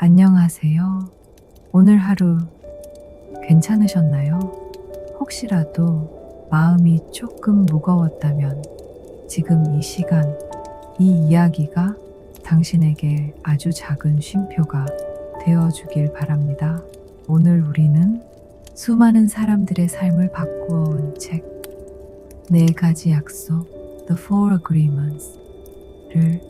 안녕하세요. 오늘 하루 괜찮으셨나요? 혹시라도 마음이 조금 무거웠다면 지금 이 시간, 이 이야기가 당신에게 아주 작은 쉼표가 되어주길 바랍니다. 오늘 우리는 수많은 사람들의 삶을 바꾸어온 책, 4가지 약속, The Four Agreements를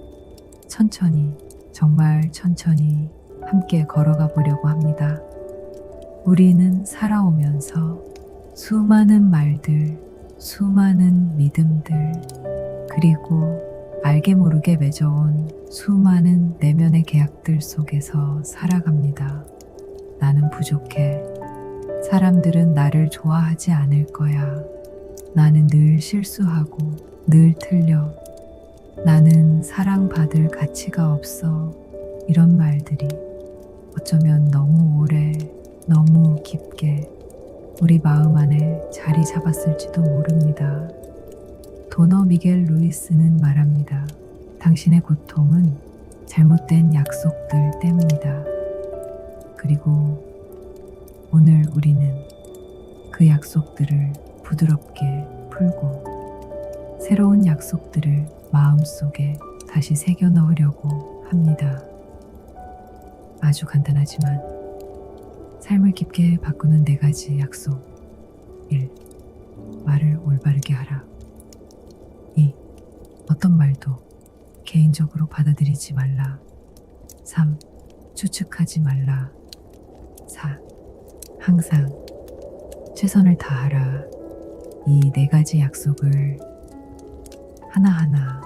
천천히, 정말 천천히 함께 걸어가 보려고 합니다. 우리는 살아오면서 수많은 말들, 수많은 믿음들, 그리고 알게 모르게 맺어온 수많은 내면의 계약들 속에서 살아갑니다. 나는 부족해. 사람들은 나를 좋아하지 않을 거야. 나는 늘 실수하고 늘 틀려. 나는 사랑받을 가치가 없어. 이런 말들이 어쩌면 너무 오래, 너무 깊게 우리 마음 안에 자리 잡았을지도 모릅니다. 도너 미겔 루이스는 말합니다. 당신의 고통은 잘못된 약속들 때문이다. 그리고 오늘 우리는 그 약속들을 부드럽게 풀고 새로운 약속들을 마음속에 다시 새겨 넣으려고 합니다. 아주 간단하지만 삶을 깊게 바꾸는 4가지 약속. 1. 말을 올바르게 하라. 2. 어떤 말도 개인적으로 받아들이지 말라. 3. 추측하지 말라. 4. 항상 최선을 다하라. 이 4가지 약속을 하나하나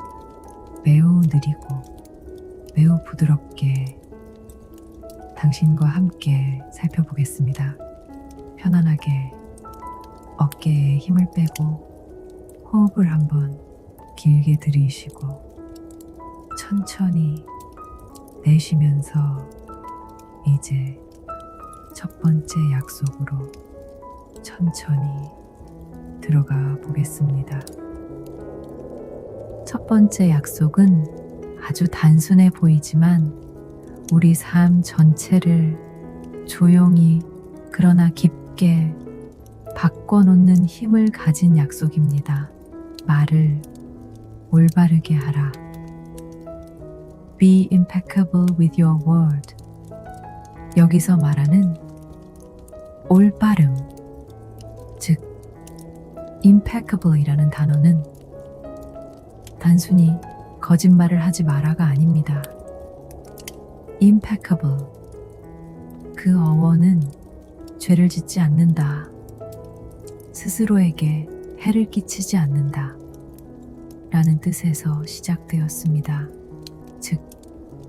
매우 느리고 매우 부드럽게 당신과 함께 살펴보겠습니다. 편안하게 어깨에 힘을 빼고 호흡을 한번 길게 들이쉬고 천천히 내쉬면서 이제 첫 번째 약속으로 천천히 들어가 보겠습니다. 첫 번째 약속은 아주 단순해 보이지만 우리 삶 전체를 조용히 그러나 깊게 바꿔놓는 힘을 가진 약속입니다. 말을 올바르게 하라. Be impeccable with your word. 여기서 말하는 올바름, 즉 impeccable이라는 단어는 단순히 거짓말을 하지 마라가 아닙니다. impeccable, 그 어원은 죄를 짓지 않는다, 스스로에게 해를 끼치지 않는다 라는 뜻에서 시작되었습니다. 즉,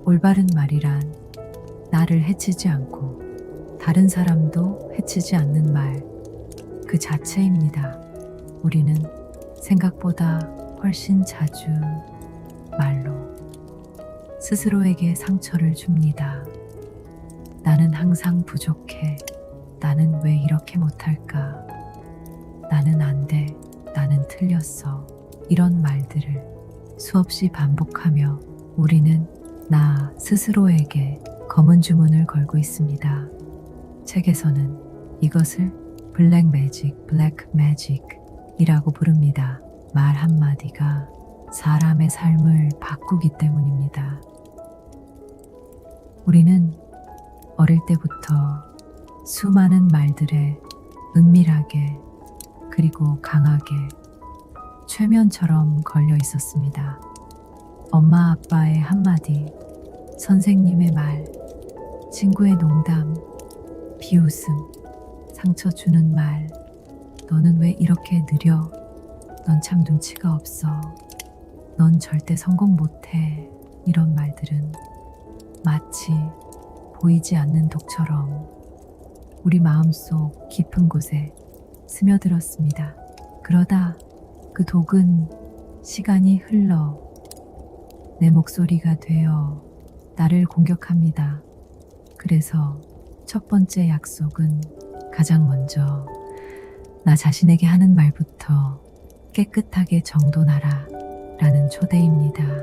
올바른 말이란 나를 해치지 않고 다른 사람도 해치지 않는 말 그 자체입니다. 우리는 생각보다 훨씬 자주 말로 스스로에게 상처를 줍니다. 나는 항상 부족해. 나는 왜 이렇게 못할까? 나는 안 돼. 나는 틀렸어. 이런 말들을 수없이 반복하며 우리는 나 스스로에게 검은 주문을 걸고 있습니다. 책에서는 이것을 블랙 매직 이라고 부릅니다. 말 한마디가 사람의 삶을 바꾸기 때문입니다. 우리는 어릴 때부터 수많은 말들에 은밀하게 그리고 강하게 최면처럼 걸려 있었습니다. 엄마 아빠의 한마디, 선생님의 말, 친구의 농담, 비웃음, 상처 주는 말, 너는 왜 이렇게 느려? 넌 참 눈치가 없어. 넌 절대 성공 못해. 이런 말들은 마치 보이지 않는 독처럼 우리 마음속 깊은 곳에 스며들었습니다. 그러다 그 독은 시간이 흘러 내 목소리가 되어 나를 공격합니다. 그래서 첫 번째 약속은 가장 먼저 나 자신에게 하는 말부터 깨끗하게 정돈하라 라는 초대입니다.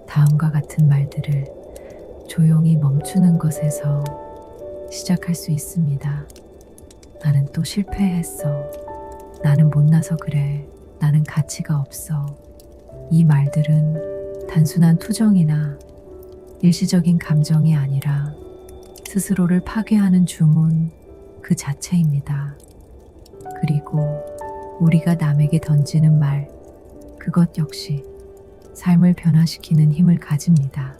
다음과 같은 말들을 조용히 멈추는 것에서 시작할 수 있습니다. 나는 또 실패했어. 나는 못나서 그래. 나는 가치가 없어. 이 말들은 단순한 투정이나 일시적인 감정이 아니라 스스로를 파괴하는 주문 그 자체입니다. 그리고 우리가 남에게 던지는 말, 그것 역시 삶을 변화시키는 힘을 가집니다.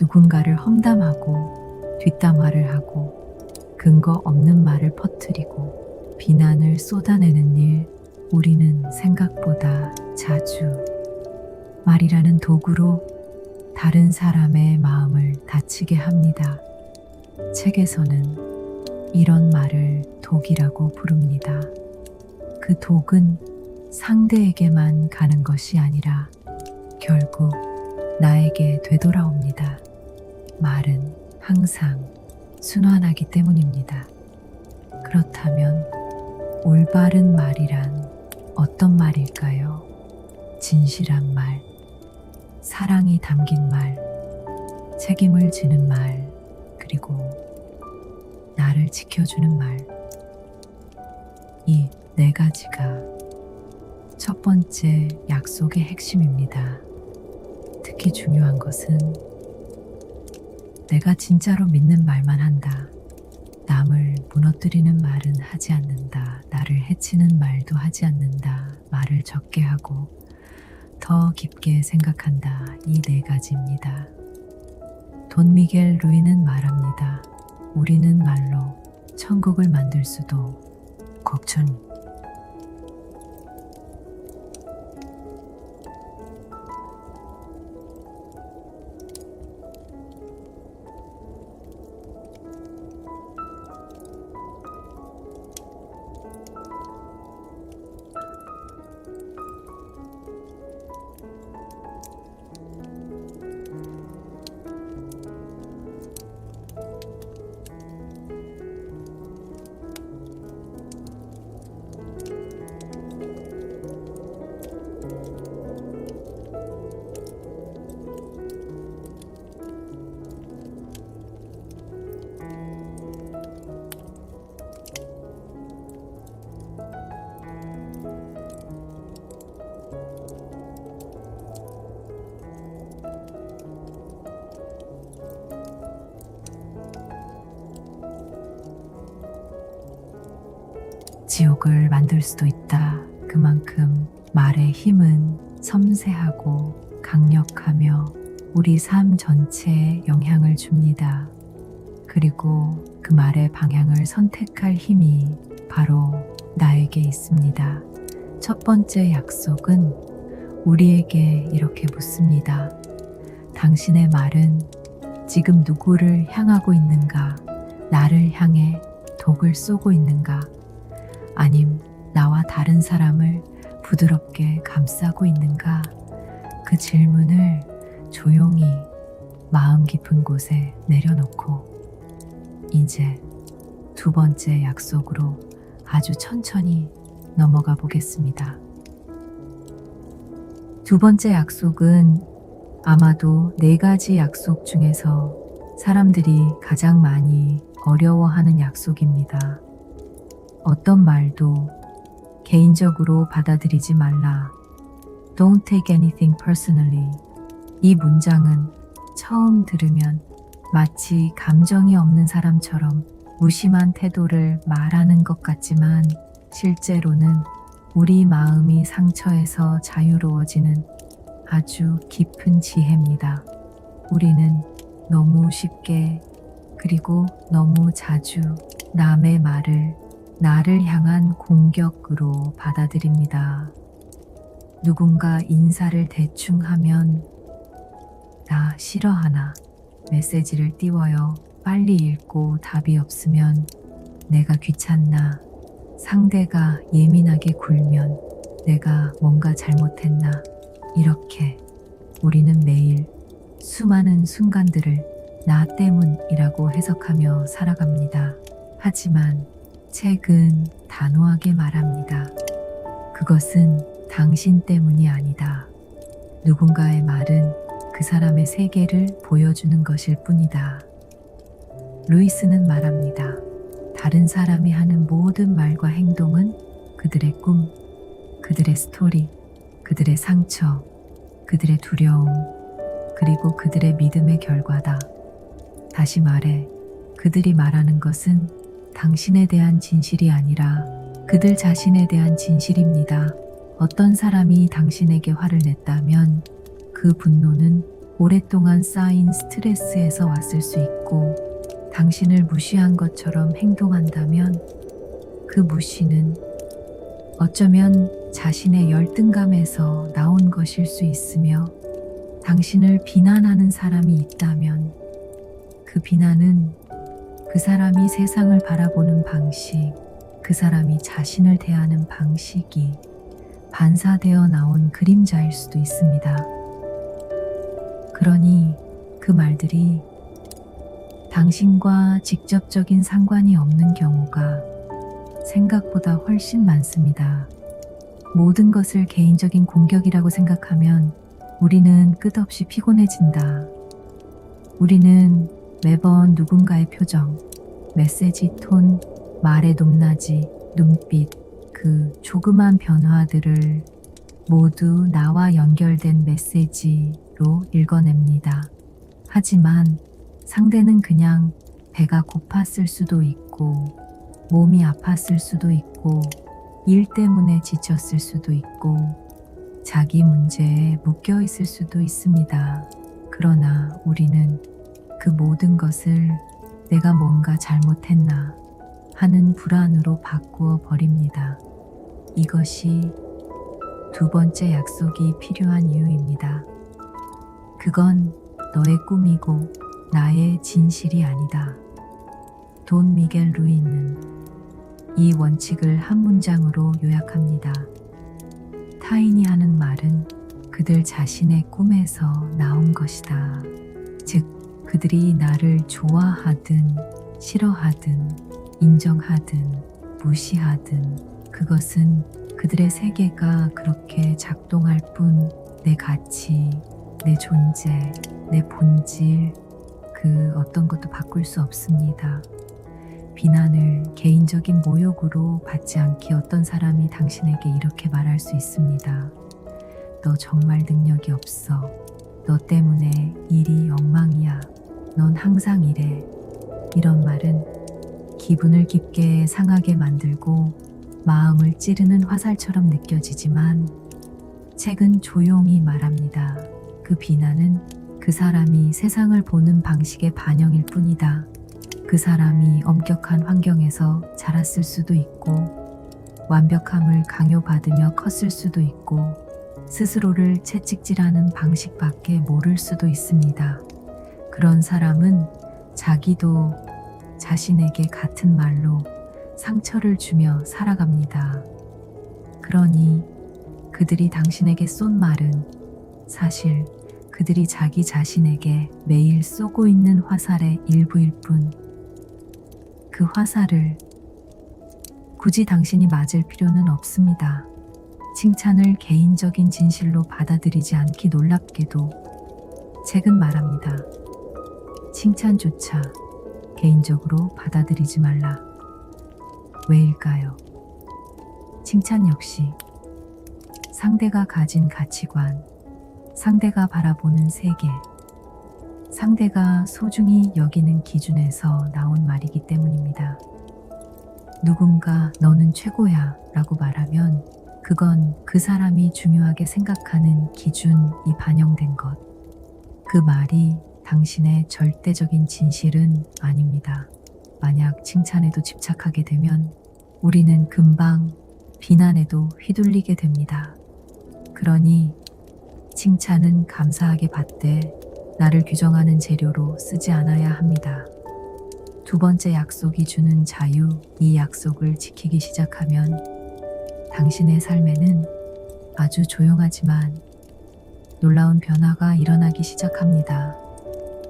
누군가를 험담하고 뒷담화를 하고 근거 없는 말을 퍼뜨리고 비난을 쏟아내는 일, 우리는 생각보다 자주 말이라는 도구로 다른 사람의 마음을 다치게 합니다. 책에서는 이런 말을 독이라고 부릅니다. 그 독은 상대에게만 가는 것이 아니라 결국 나에게 되돌아옵니다. 말은 항상 순환하기 때문입니다. 그렇다면 올바른 말이란 어떤 말일까요? 진실한 말, 사랑이 담긴 말, 책임을 지는 말, 그리고 나를 지켜주는 말. 이 네 가지가 첫 번째 약속의 핵심입니다. 특히 중요한 것은 내가 진짜로 믿는 말만 한다. 남을 무너뜨리는 말은 하지 않는다. 나를 해치는 말도 하지 않는다. 말을 적게 하고 더 깊게 생각한다. 이 네 가지입니다. 돈 미겔 루이는 말합니다. 우리는 말로 천국을 만들 수도 걱정. 지옥을 만들 수도 있다. 그만큼 말의 힘은 섬세하고 강력하며 우리 삶 전체에 영향을 줍니다. 그리고 그 말의 방향을 선택할 힘이 바로 나에게 있습니다. 첫 번째 약속은 우리에게 이렇게 묻습니다. 당신의 말은 지금 누구를 향하고 있는가? 나를 향해 독을 쏘고 있는가? 아님 나와 다른 사람을 부드럽게 감싸고 있는가? 그 질문을 조용히 마음 깊은 곳에 내려놓고 이제 두 번째 약속으로 아주 천천히 넘어가 보겠습니다. 두 번째 약속은 아마도 네 가지 약속 중에서 사람들이 가장 많이 어려워하는 약속입니다. 어떤 말도 개인적으로 받아들이지 말라. Don't take anything personally. 이 문장은 처음 들으면 마치 감정이 없는 사람처럼 무심한 태도를 말하는 것 같지만 실제로는 우리 마음이 상처에서 자유로워지는 아주 깊은 지혜입니다. 우리는 너무 쉽게 그리고 너무 자주 남의 말을 나를 향한 공격으로 받아들입니다. 누군가 인사를 대충 하면 나 싫어하나 메시지를 띄워요. 빨리 읽고 답이 없으면 내가 귀찮나 상대가 예민하게 굴면 내가 뭔가 잘못했나 이렇게 우리는 매일 수많은 순간들을 나 때문이라고 해석하며 살아갑니다. 하지만 책은 단호하게 말합니다. 그것은 당신 때문이 아니다. 누군가의 말은 그 사람의 세계를 보여주는 것일 뿐이다. 루이스는 말합니다. 다른 사람이 하는 모든 말과 행동은 그들의 꿈, 그들의 스토리, 그들의 상처, 그들의 두려움, 그리고 그들의 믿음의 결과다. 다시 말해, 그들이 말하는 것은 당신에 대한 진실이 아니라 그들 자신에 대한 진실입니다. 어떤 사람이 당신에게 화를 냈다면 그 분노는 오랫동안 쌓인 스트레스에서 왔을 수 있고, 당신을 무시한 것처럼 행동한다면 그 무시는 어쩌면 자신의 열등감에서 나온 것일 수 있으며, 당신을 비난하는 사람이 있다면 그 비난은 그 사람이 세상을 바라보는 방식, 그 사람이 자신을 대하는 방식이 반사되어 나온 그림자일 수도 있습니다. 그러니 그 말들이 당신과 직접적인 상관이 없는 경우가 생각보다 훨씬 많습니다. 모든 것을 개인적인 공격이라고 생각하면 우리는 끝없이 피곤해진다. 우리는 매번 누군가의 표정, 메시지 톤, 말의 높낮이, 눈빛, 그 조그만 변화들을 모두 나와 연결된 메시지로 읽어냅니다. 하지만 상대는 그냥 배가 고팠을 수도 있고, 몸이 아팠을 수도 있고, 일 때문에 지쳤을 수도 있고, 자기 문제에 묶여 있을 수도 있습니다. 그러나 우리는 그 모든 것을 내가 뭔가 잘못했나 하는 불안으로 바꾸어 버립니다. 이것이 두 번째 약속이 필요한 이유입니다. 그건 너의 꿈이고 나의 진실이 아니다. 돈 미겔 루이는 이 원칙을 한 문장으로 요약합니다. 타인이 하는 말은 그들 자신의 꿈에서 나온 것이다. 즉, 그들이 나를 좋아하든 싫어하든 인정하든 무시하든 그것은 그들의 세계가 그렇게 작동할 뿐, 내 가치, 내 존재, 내 본질, 그 어떤 것도 바꿀 수 없습니다. 비난을 개인적인 모욕으로 받지 않게 어떤 사람이 당신에게 이렇게 말할 수 있습니다. 너 정말 능력이 없어. 너 때문에 일이 엉망이야. 넌 항상 이래. 이런 말은 기분을 깊게 상하게 만들고 마음을 찌르는 화살처럼 느껴지지만, 책은 조용히 말합니다. 그 비난은 그 사람이 세상을 보는 방식의 반영일 뿐이다. 그 사람이 엄격한 환경에서 자랐을 수도 있고, 완벽함을 강요받으며 컸을 수도 있고, 스스로를 채찍질하는 방식밖에 모를 수도 있습니다. 그런 사람은 자기도 자신에게 같은 말로 상처를 주며 살아갑니다. 그러니 그들이 당신에게 쏜 말은 사실 그들이 자기 자신에게 매일 쏘고 있는 화살의 일부일 뿐, 그 화살을 굳이 당신이 맞을 필요는 없습니다. 칭찬을 개인적인 진실로 받아들이지 않기 놀랍게도 책은 말합니다. 칭찬조차 개인적으로 받아들이지 말라. 왜일까요? 칭찬 역시 상대가 가진 가치관, 상대가 바라보는 세계, 상대가 소중히 여기는 기준에서 나온 말이기 때문입니다. 누군가 너는 최고야 라고 말하면 그건 그 사람이 중요하게 생각하는 기준이 반영된 것. 그 말이 당신의 절대적인 진실은 아닙니다. 만약 칭찬에도 집착하게 되면 우리는 금방 비난에도 휘둘리게 됩니다. 그러니 칭찬은 감사하게 받되 나를 규정하는 재료로 쓰지 않아야 합니다. 두 번째 약속이 주는 자유, 이 약속을 지키기 시작하면 당신의 삶에는 아주 조용하지만 놀라운 변화가 일어나기 시작합니다.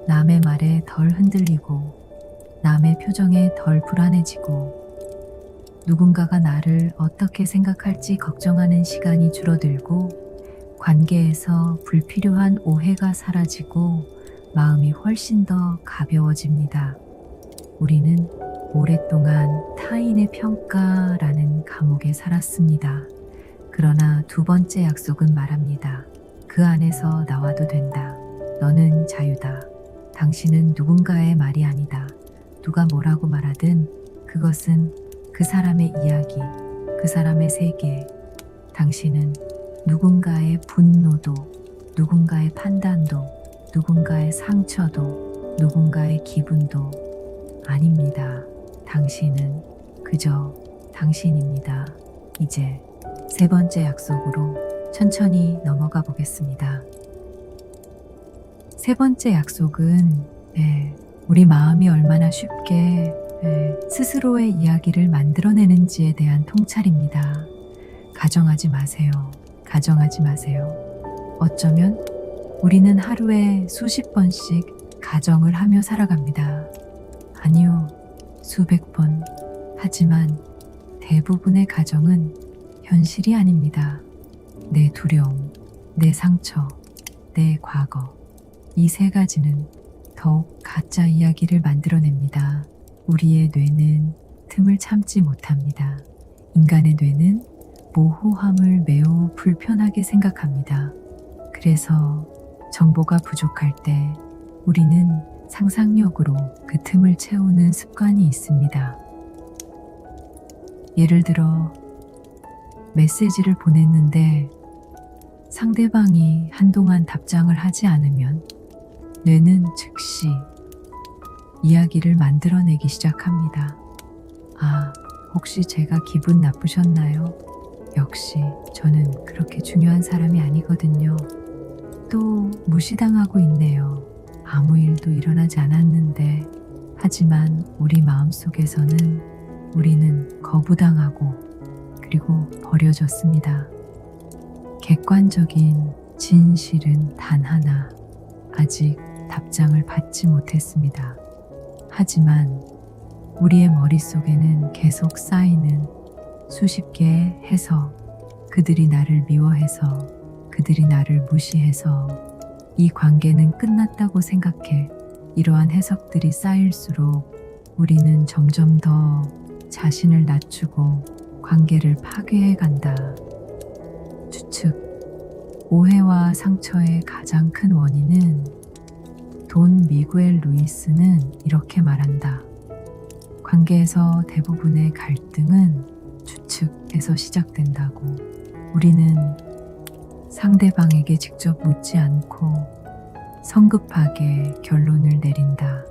남의 말에 덜 흔들리고, 남의 표정에 덜 불안해지고, 누군가가 나를 어떻게 생각할지 걱정하는 시간이 줄어들고, 관계에서 불필요한 오해가 사라지고 마음이 훨씬 더 가벼워집니다. 우리는 오랫동안 타인의 평가라는 감옥에 살았습니다. 그러나 두 번째 약속은 말합니다. 그 안에서 나와도 된다. 너는 자유다. 당신은 누군가의 말이 아니다. 누가 뭐라고 말하든 그것은 그 사람의 이야기, 그 사람의 세계. 당신은 누군가의 분노도, 누군가의 판단도, 누군가의 상처도, 누군가의 기분도 아닙니다. 당신은 그저 당신입니다. 이제 세 번째 약속으로 천천히 넘어가 보겠습니다. 세 번째 약속은 우리 마음이 얼마나 쉽게 스스로의 이야기를 만들어내는지에 대한 통찰입니다. 가정하지 마세요. 가정하지 마세요. 어쩌면 우리는 하루에 수십 번씩 가정을 하며 살아갑니다. 아니요, 수백 번. 하지만 대부분의 가정은 현실이 아닙니다. 내 두려움, 내 상처, 내 과거. 이 세 가지는 더욱 가짜 이야기를 만들어냅니다. 우리의 뇌는 틈을 참지 못합니다. 인간의 뇌는 모호함을 매우 불편하게 생각합니다. 그래서 정보가 부족할 때 우리는 상상력으로 그 틈을 채우는 습관이 있습니다. 예를 들어 메시지를 보냈는데 상대방이 한동안 답장을 하지 않으면 뇌는 즉시 이야기를 만들어내기 시작합니다. 아, 혹시 제가 기분 나쁘셨나요? 역시 저는 그렇게 중요한 사람이 아니거든요. 또 무시당하고 있네요. 아무 일도 일어나지 않았는데. 하지만 우리 마음속에서는 우리는 거부당하고 그리고 버려졌습니다. 객관적인 진실은 단 하나. 아직 답장을 받지 못했습니다. 하지만 우리의 머릿속에는 계속 쌓이는 수십 개의 해석, 그들이 나를 미워해서, 그들이 나를 무시해서, 이 관계는 끝났다고 생각해. 이러한 해석들이 쌓일수록 우리는 점점 더 자신을 낮추고 관계를 파괴해 간다. 추측. 오해와 상처의 가장 큰 원인은 돈 미구엘 루이스는 이렇게 말한다. 관계에서 대부분의 갈등은 추측에서 시작된다고. 우리는 상대방에게 직접 묻지 않고 성급하게 결론을 내린다.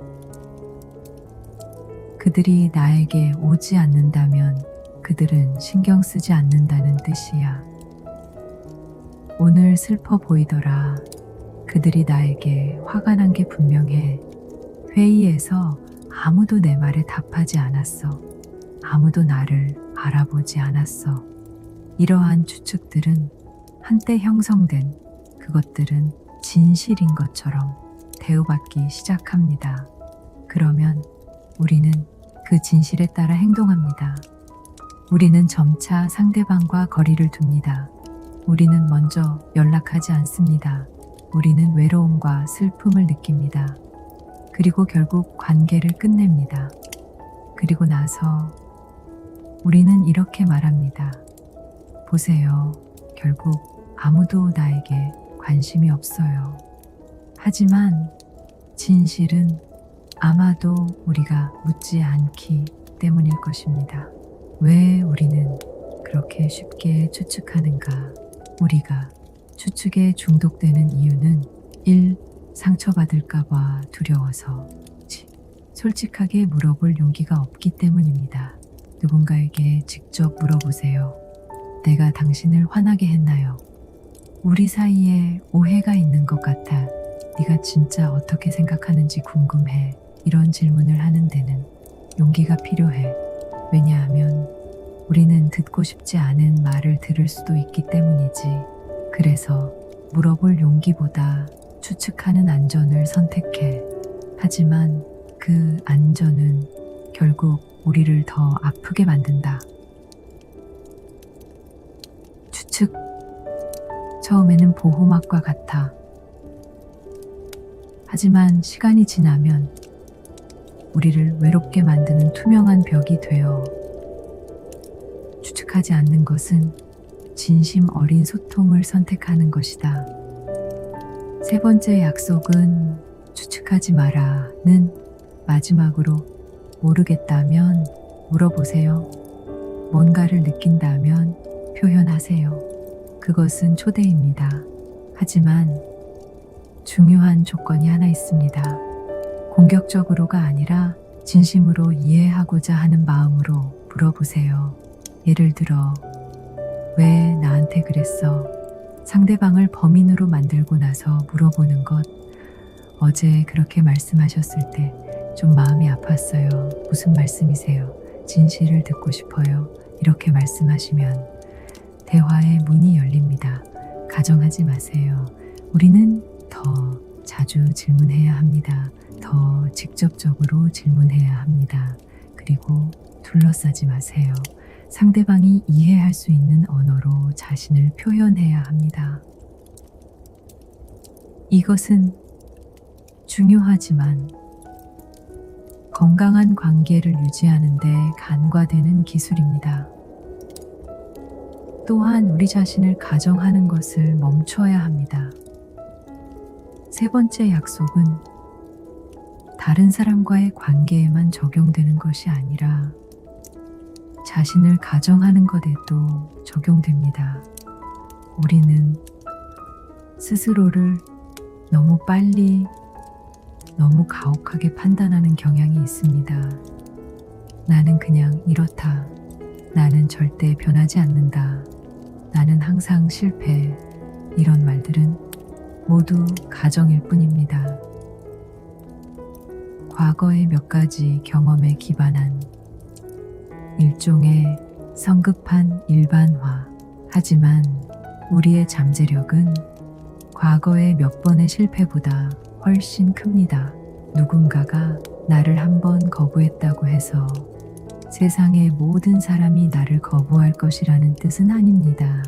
그들이 나에게 오지 않는다면 그들은 신경 쓰지 않는다는 뜻이야. 오늘 슬퍼 보이더라. 그들이 나에게 화가 난 게 분명해. 회의에서 아무도 내 말에 답하지 않았어. 아무도 나를 알아보지 않았어. 이러한 추측들은 한때 형성된 그것들은 진실인 것처럼 대우받기 시작합니다. 그러면 우리는 그 진실에 따라 행동합니다. 우리는 점차 상대방과 거리를 둡니다. 우리는 먼저 연락하지 않습니다. 우리는 외로움과 슬픔을 느낍니다. 그리고 결국 관계를 끝냅니다. 그리고 나서 우리는 이렇게 말합니다. 보세요. 결국 아무도 나에게 관심이 없어요. 하지만 진실은 아마도 우리가 묻지 않기 때문일 것입니다. 왜 우리는 그렇게 쉽게 추측하는가? 우리가 추측에 중독되는 이유는 1. 상처받을까봐 두려워서, 솔직하게 물어볼 용기가 없기 때문입니다. 누군가에게 직접 물어보세요. 내가 당신을 화나게 했나요? 우리 사이에 오해가 있는 것 같아. 네가 진짜 어떻게 생각하는지 궁금해. 이런 질문을 하는 데는 용기가 필요해. 왜냐하면 우리는 듣고 싶지 않은 말을 들을 수도 있기 때문이지. 그래서 물어볼 용기보다 추측하는 안전을 선택해. 하지만 그 안전은 결국 우리를 더 아프게 만든다. 추측. 처음에는 보호막과 같아. 하지만 시간이 지나면 우리를 외롭게 만드는 투명한 벽이 되어 추측하지 않는 것은 진심 어린 소통을 선택하는 것이다. 세 번째 약속은 추측하지 마라는 마지막으로 모르겠다면 물어보세요. 뭔가를 느낀다면 표현하세요. 그것은 초대입니다. 하지만 중요한 조건이 하나 있습니다. 공격적으로가 아니라 진심으로 이해하고자 하는 마음으로 물어보세요. 예를 들어, 왜 나한테 그랬어? 상대방을 범인으로 만들고 나서 물어보는 것. 어제 그렇게 말씀하셨을 때 좀 마음이 아팠어요. 무슨 말씀이세요? 진실을 듣고 싶어요. 이렇게 말씀하시면 대화의 문이 열립니다. 가정하지 마세요. 우리는 더 자주 질문해야 합니다. 더 직접적으로 질문해야 합니다. 그리고 둘러싸지 마세요. 상대방이 이해할 수 있는 언어로 자신을 표현해야 합니다. 이것은 중요하지만 건강한 관계를 유지하는 데 간과되는 기술입니다. 또한 우리 자신을 가정하는 것을 멈춰야 합니다. 세 번째 약속은 다른 사람과의 관계에만 적용되는 것이 아니라 자신을 가정하는 것에도 적용됩니다. 우리는 스스로를 너무 빨리, 너무 가혹하게 판단하는 경향이 있습니다. 나는 그냥 이렇다. 나는 절대 변하지 않는다. 나는 항상 실패. 이런 말들은 모두 가정일 뿐입니다. 과거의 몇 가지 경험에 기반한 일종의 성급한 일반화. 하지만 우리의 잠재력은 과거의 몇 번의 실패보다 훨씬 큽니다. 누군가가 나를 한번 거부했다고 해서 세상의 모든 사람이 나를 거부할 것이라는 뜻은 아닙니다.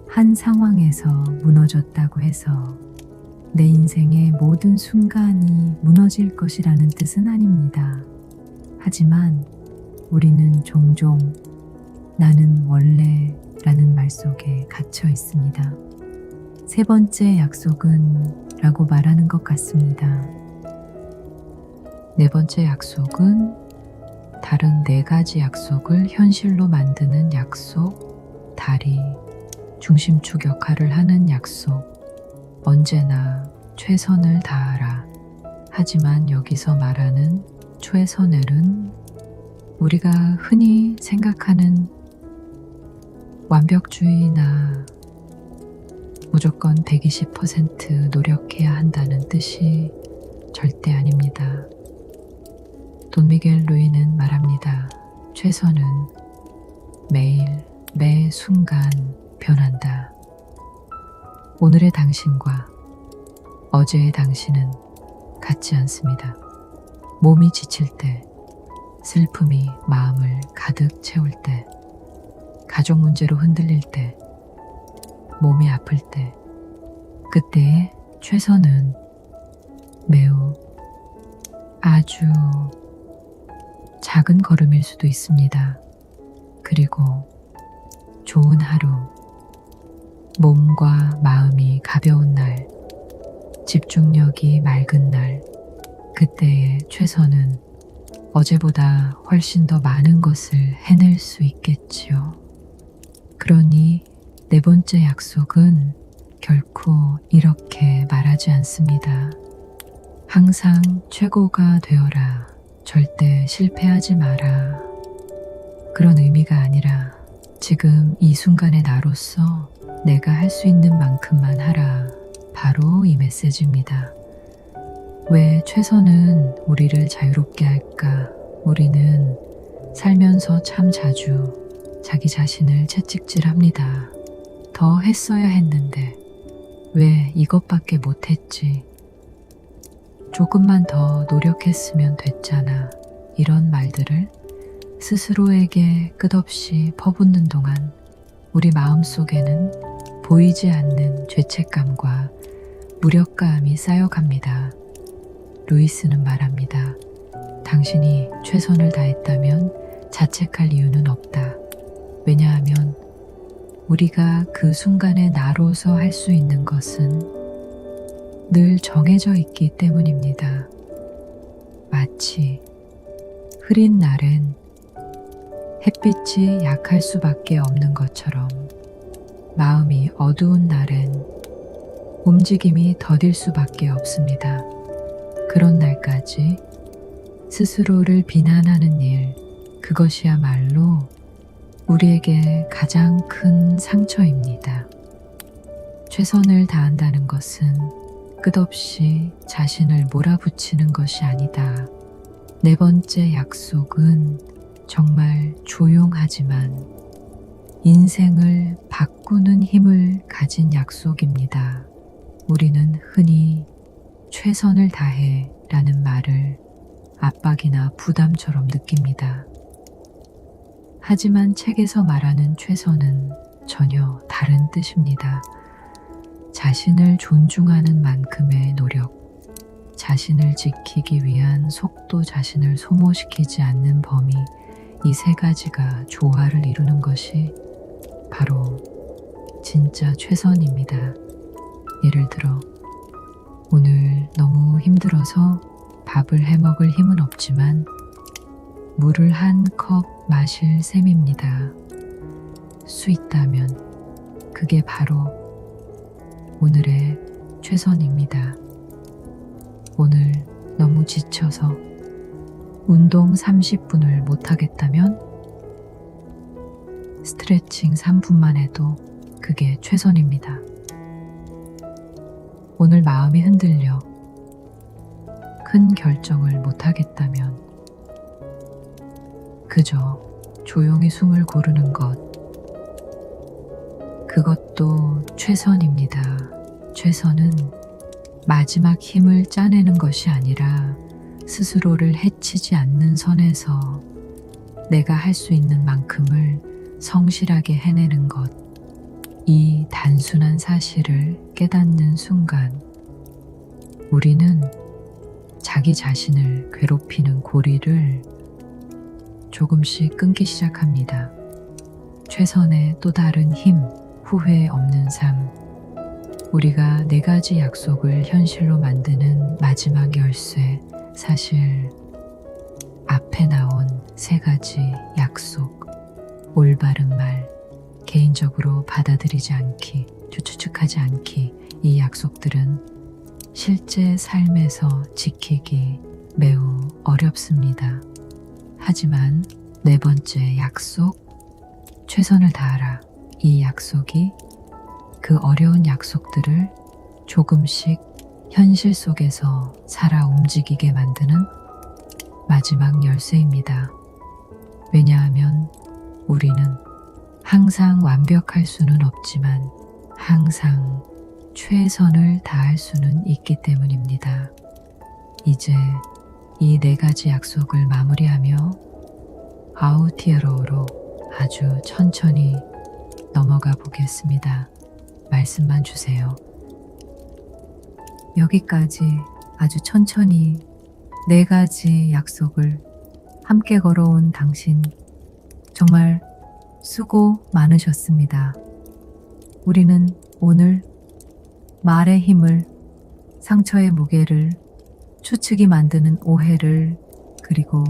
한 상황에서 무너졌다고 해서 내 인생의 모든 순간이 무너질 것이라는 뜻은 아닙니다. 하지만 우리는 종종 나는 원래 라는 말 속에 갇혀 있습니다. 세 번째 약속은 라고 말하는 것 같습니다. 네 번째 약속은 다른 네 가지 약속을 현실로 만드는 약속, 다리, 중심축 역할을 하는 약속, 언제나 최선을 다하라. 하지만 여기서 말하는 최선을은 우리가 흔히 생각하는 완벽주의나 무조건 120% 노력해야 한다는 뜻이 절대 아닙니다. 돈 미겔 루이는 말합니다. 최선은 매일, 매 순간 변한다. 오늘의 당신과 어제의 당신은 같지 않습니다. 몸이 지칠 때, 슬픔이 마음을 가득 채울 때, 가족 문제로 흔들릴 때, 몸이 아플 때, 그때의 최선은 매우 아주 작은 걸음일 수도 있습니다. 그리고 좋은 하루, 몸과 마음이 가벼운 날, 집중력이 맑은 날, 그때의 최선은 어제보다 훨씬 더 많은 것을 해낼 수 있겠지요. 그러니 네 번째 약속은 결코 이렇게 말하지 않습니다. 항상 최고가 되어라. 절대 실패하지 마라. 그런 의미가 아니라 지금 이 순간의 나로서 내가 할 수 있는 만큼만 하라. 바로 이 메시지입니다. 왜 최선은 우리를 자유롭게 할까? 우리는 살면서 참 자주 자기 자신을 채찍질합니다. 더 했어야 했는데 왜 이것밖에 못했지? 조금만 더 노력했으면 됐잖아. 이런 말들을 스스로에게 끝없이 퍼붓는 동안 우리 마음속에는 보이지 않는 죄책감과 무력감이 쌓여갑니다. 루이스는 말합니다. 당신이 최선을 다했다면 자책할 이유는 없다. 왜냐하면 우리가 그 순간에 나로서 할 수 있는 것은 늘 정해져 있기 때문입니다. 마치 흐린 날엔 햇빛이 약할 수밖에 없는 것처럼 마음이 어두운 날엔 움직임이 더딜 수밖에 없습니다. 그런 날까지 스스로를 비난하는 일, 그것이야말로 우리에게 가장 큰 상처입니다. 최선을 다한다는 것은 끝없이 자신을 몰아붙이는 것이 아니다. 네 번째 약속은 정말 조용하지만 인생을 바꾸는 힘을 가진 약속입니다. 우리는 흔히 최선을 다해 라는 말을 압박이나 부담처럼 느낍니다. 하지만 책에서 말하는 최선은 전혀 다른 뜻입니다. 자신을 존중하는 만큼의 노력, 자신을 지키기 위한 속도, 자신을 소모시키지 않는 범위, 이 세 가지가 조화를 이루는 것이 바로 진짜 최선입니다. 예를 들어, 오늘 너무 힘들어서 밥을 해먹을 힘은 없지만 물을 한 컵 마실 셈입니다. 수 있다면 그게 바로 오늘의 최선입니다. 오늘 너무 지쳐서 운동 30분을 못하겠다면 스트레칭 3분만 해도 그게 최선입니다. 오늘 마음이 흔들려 큰 결정을 못하겠다면 그저 조용히 숨을 고르는 것, 그것도 최선입니다. 최선은 마지막 힘을 짜내는 것이 아니라 스스로를 해치지 않는 선에서 내가 할 수 있는 만큼을 성실하게 해내는 것. 이 단순한 사실을 깨닫는 순간 우리는 자기 자신을 괴롭히는 고리를 조금씩 끊기 시작합니다. 최선의 또 다른 힘, 후회 없는 삶. 우리가 네 가지 약속을 현실로 만드는 마지막 열쇠, 사실 앞에 나온 세 가지 약속, 올바른 말, 개인적으로 받아들이지 않기, 추측하지 않기, 이 약속들은 실제 삶에서 지키기 매우 어렵습니다. 하지만 네 번째 약속, 최선을 다하라. 이 약속이 그 어려운 약속들을 조금씩 현실 속에서 살아 움직이게 만드는 마지막 열쇠입니다. 왜냐하면 우리는 항상 완벽할 수는 없지만 항상 최선을 다할 수는 있기 때문입니다. 이제 이 네 가지 약속을 마무리하며 아우티어로로 아주 천천히 넘어가 보겠습니다. 말씀만 주세요. 여기까지 아주 천천히 네 가지 약속을 함께 걸어온 당신, 정말 수고 많으셨습니다. 우리는 오늘 말의 힘을, 상처의 무게를, 추측이 만드는 오해를, 그리고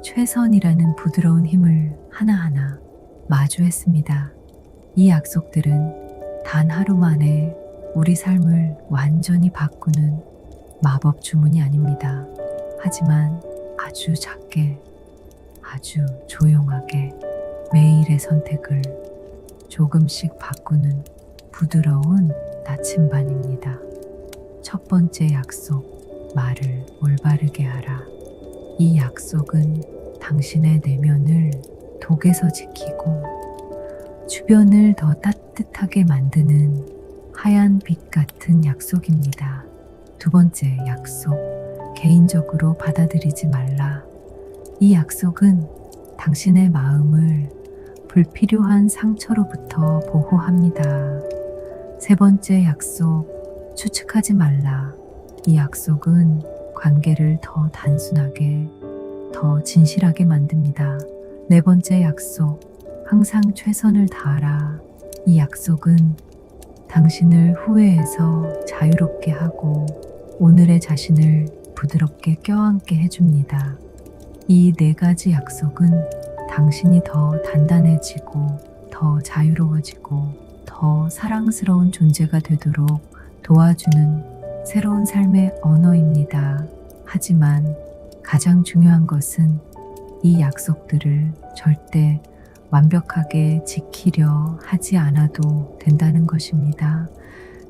최선이라는 부드러운 힘을 하나하나 마주했습니다. 이 약속들은 단 하루 만에 우리 삶을 완전히 바꾸는 마법 주문이 아닙니다. 하지만 아주 작게, 아주 조용하게 매일의 선택을 조금씩 바꾸는 부드러운 나침반입니다. 첫 번째 약속, 말을 올바르게 하라. 이 약속은 당신의 내면을 독에서 지키고 주변을 더 따뜻하게 만드는 하얀 빛 같은 약속입니다. 두 번째 약속, 개인적으로 받아들이지 말라. 이 약속은 당신의 마음을 불필요한 상처로부터 보호합니다. 세 번째 약속, 추측하지 말라. 이 약속은 관계를 더 단순하게, 더 진실하게 만듭니다. 네 번째 약속, 항상 최선을 다하라. 이 약속은 당신을 후회에서 자유롭게 하고 오늘의 자신을 부드럽게 껴안게 해줍니다. 이 네 가지 약속은 당신이 더 단단해지고 더 자유로워지고 더 사랑스러운 존재가 되도록 도와주는 새로운 삶의 언어입니다. 하지만 가장 중요한 것은 이 약속들을 절대 완벽하게 지키려 하지 않아도 된다는 것입니다.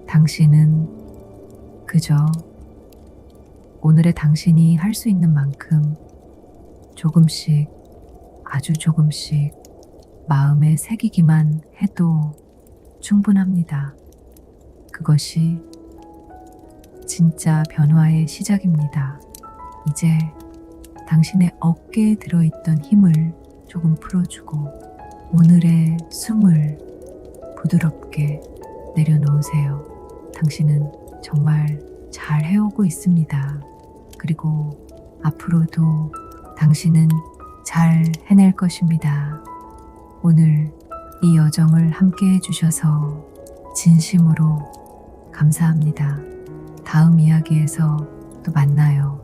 당신은 그저 오늘의 당신이 할 수 있는 만큼 조금씩, 아주 조금씩 마음에 새기기만 해도 충분합니다. 그것이 진짜 변화의 시작입니다. 이제 당신의 어깨에 들어있던 힘을 조금 풀어주고 오늘의 숨을 부드럽게 내려놓으세요. 당신은 정말 잘 해오고 있습니다. 그리고 앞으로도 당신은 잘 해낼 것입니다. 오늘 이 여정을 함께 해주셔서 진심으로 감사합니다. 다음 이야기에서 또 만나요.